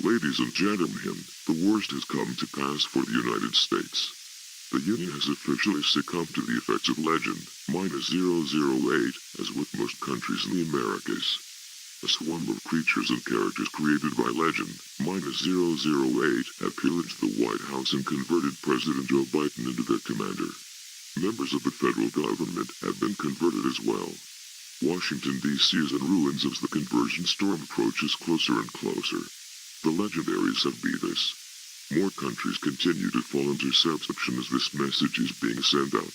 Ladies and gentlemen, the worst has come to pass for the United States. The Union has officially succumbed to the effects of legend, -008, as with most countries in the Americas. A swarm of creatures and characters created by legend, -008, have pillaged the White House and converted President Joe Biden into their commander. Members of the federal government have been converted as well. Washington, D.C. is in ruins as the conversion storm approaches closer and closer. The legendaries have beat us. More countries continue to fall into subscription as this message is being sent out.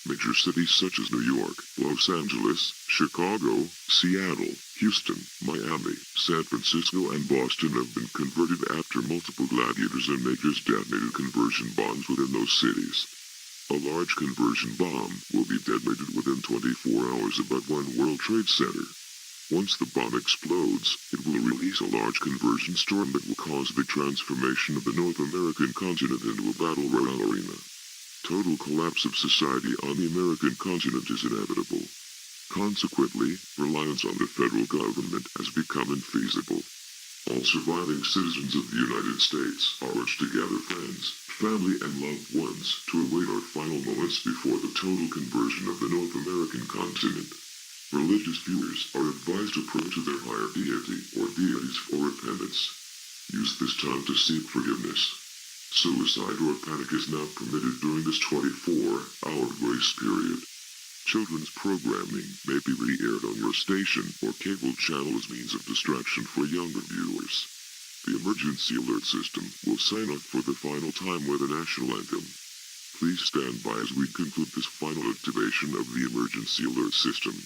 Major cities such as New York, Los Angeles, Chicago, Seattle, Houston, Miami, San Francisco and Boston have been converted after multiple gladiators and makers detonated conversion bombs within those cities. A large conversion bomb will be detonated within 24 hours above One World Trade Center. Once the bomb explodes, it will release a large conversion storm that will cause the transformation of the North American continent into a battle royale arena. Total collapse of society on the American continent is inevitable. Consequently, reliance on the federal government has become infeasible. All surviving citizens of the United States are urged to gather friends, family and loved ones to await our final moments before the total conversion of the North American continent. Religious viewers are advised to pray to their higher deity or deities for repentance. Use this time to seek forgiveness. Suicide or panic is not permitted during this 24-hour grace period. Children's programming may be re-aired on your station or cable channel as means of distraction for younger viewers. The emergency alert system will sign off for the final time with the national anthem. Please stand by as we conclude this final activation of the emergency alert system.